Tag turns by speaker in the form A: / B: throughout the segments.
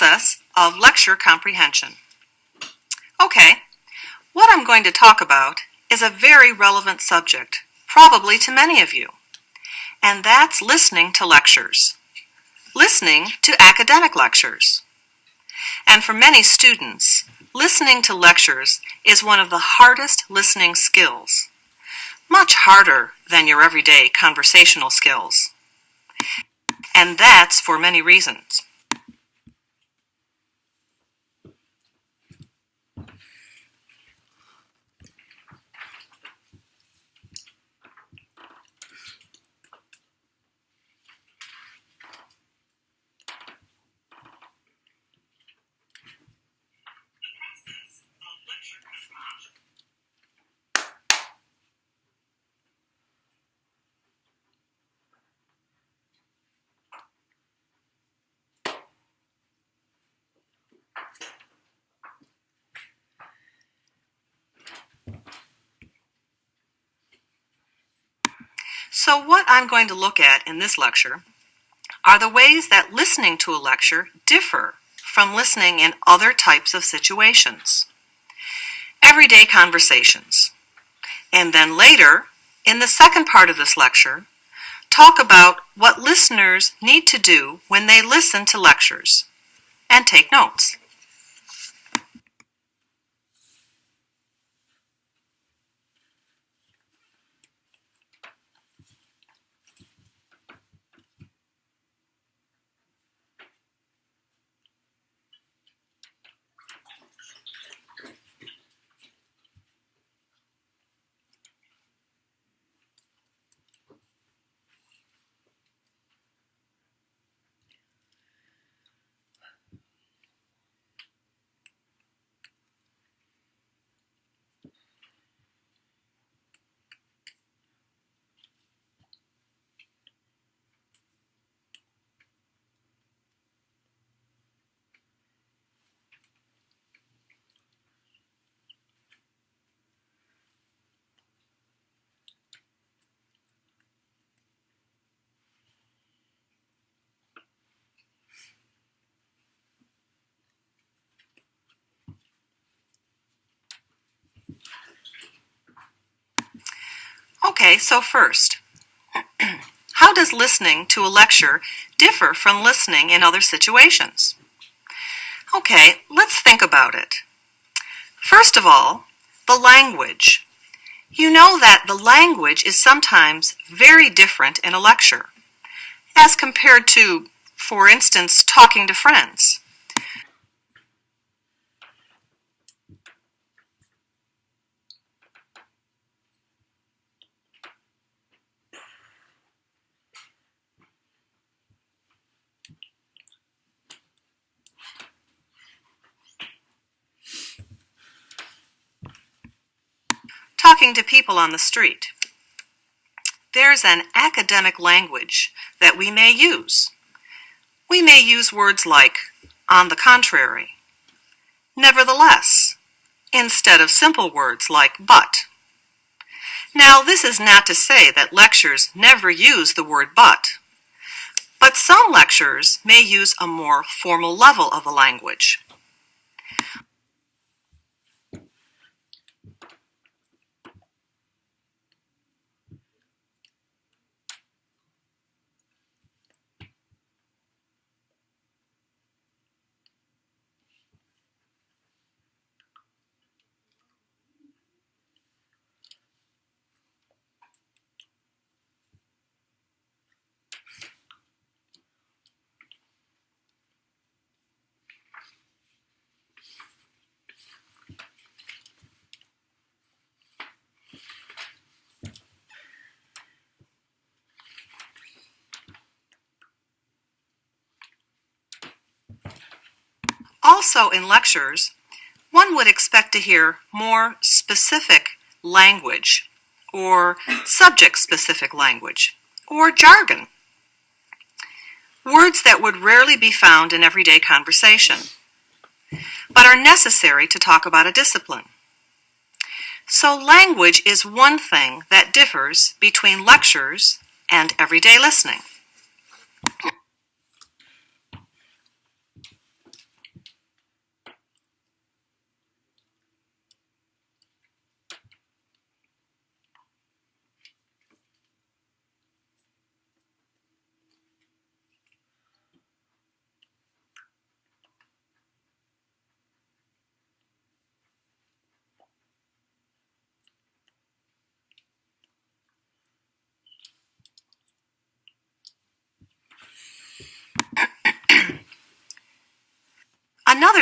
A: process of lecture comprehension. Okay, what I'm going to talk about is a very relevant subject, probably to many of you, and that's listening to lectures, listening to academic lectures. And for many students, listening to lectures is one of the hardest listening skills, much harder than your everyday conversational skills. And that's for many reasons. So what I'm going to look at in this lecture are the ways that listening to a lecture differ from listening in other types of situations. Everyday conversations. And then later, in the second part of this lecture, talk about what listeners need to do when they listen to lectures and take notes. Okay, so first, how does listening to a lecture differ from listening in other situations? Okay, let's think about it. First of all, the language. You know that the language is sometimes very different in a lecture, as compared to, for instance, talking to friends. Talking to people on the street. There's an academic language that we may use. We may use words like on the contrary, nevertheless, instead of simple words like but. Now, this is not to say that lectures never use the word but some lectures may use a more formal level of a language. Also in lectures, one would expect to hear more specific language or subject-specific language or jargon, words that would rarely be found in everyday conversation, but are necessary to talk about a discipline. So language is one thing that differs between lectures and everyday listening.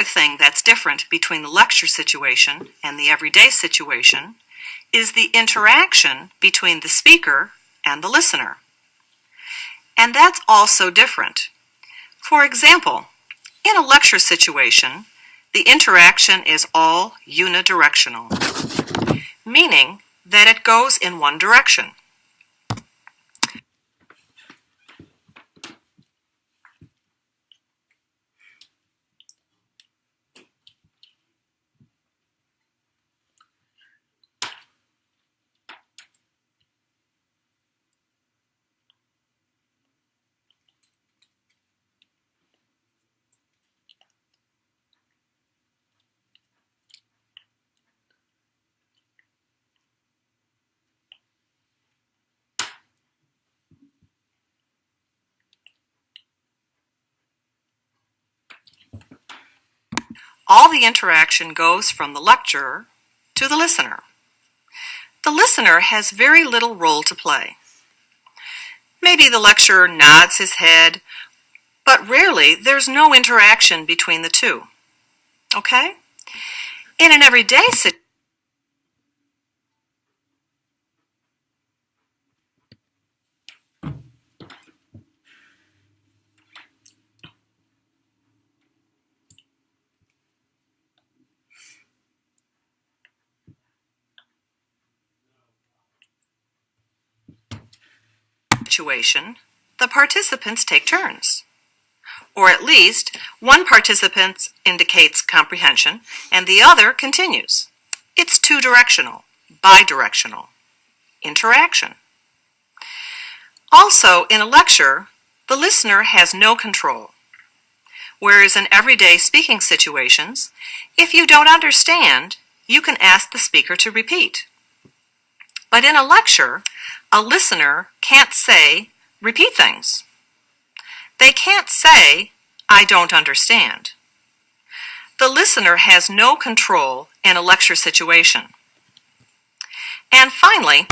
A: Another thing that's different between the lecture situation and the everyday situation is the interaction between the speaker and the listener. And that's also different. For example, in a lecture situation, the interaction is all unidirectional, meaning that it goes in one direction. All the interaction goes from the lecturer to the listener. The listener has very little role to play. Maybe the lecturer nods his head, but rarely there's no interaction between the two. Okay? In an everyday situation, the participants take turns. Or at least, one participant indicates comprehension and the other continues. It's two-directional, bidirectional interaction. Also, in a lecture, the listener has no control. Whereas in everyday speaking situations, if you don't understand, you can ask the speaker to repeat. But in a lecture, a listener can't say, repeat things. They can't say, I don't understand. The listener has no control in a lecture situation. And finally,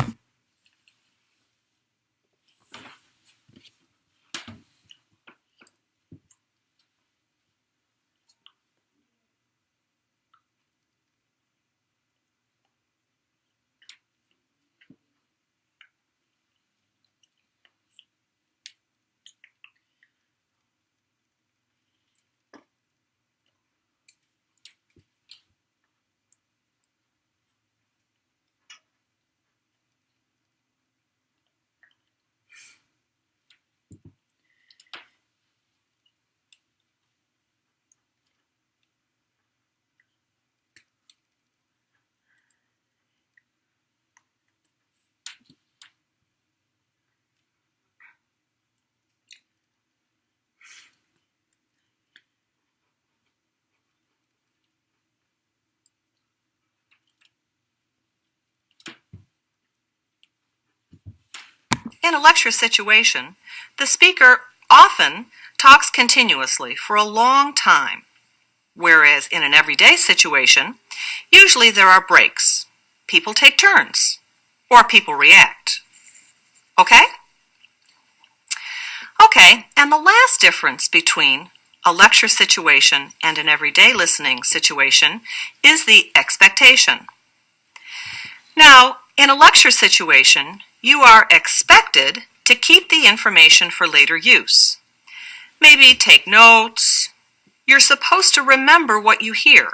A: in a lecture situation, the speaker often talks continuously for a long time, whereas in an everyday situation, usually there are breaks. People take turns, or people react. Okay? Okay, and the last difference between a lecture situation and an everyday listening situation is the expectation. Now, in a lecture situation, you are expected to keep the information for later use. Maybe take notes. You're supposed to remember what you hear.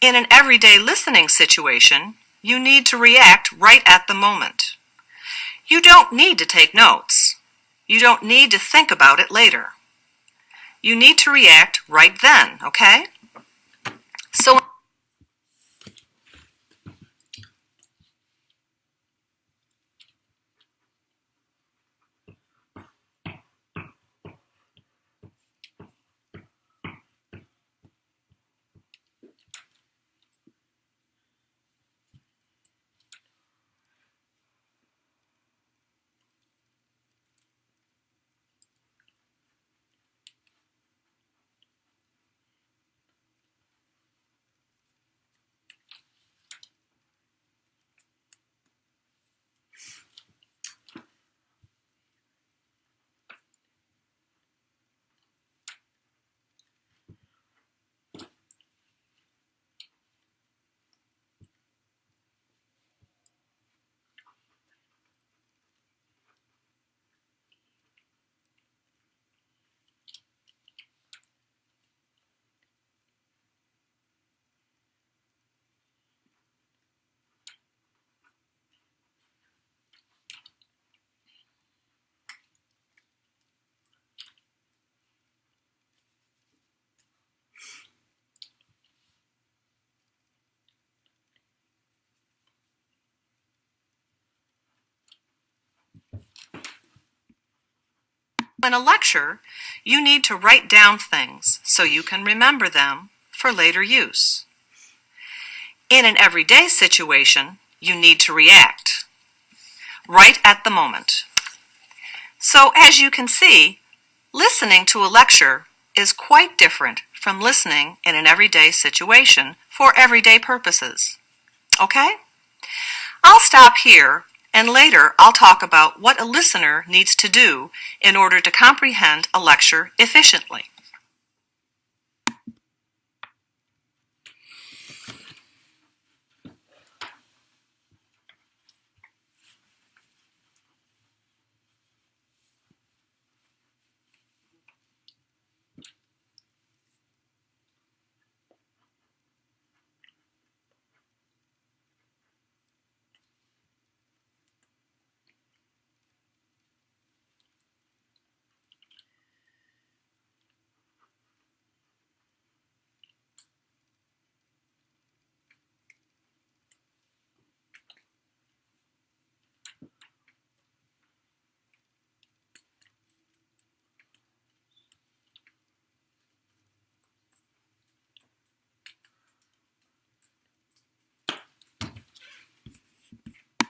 A: In an everyday listening situation, you need to react right at the moment. You don't need to take notes. You don't need to think about it later. You need to react right then, okay? So In a lecture, you need to write down things so you can remember them for later use. In an everyday situation, you need to react right at the moment. So as you can see, listening to a lecture is quite different from listening in an everyday situation for everyday purposes. Okay? I'll stop here, and later I'll talk about what a listener needs to do in order to comprehend a lecture efficiently.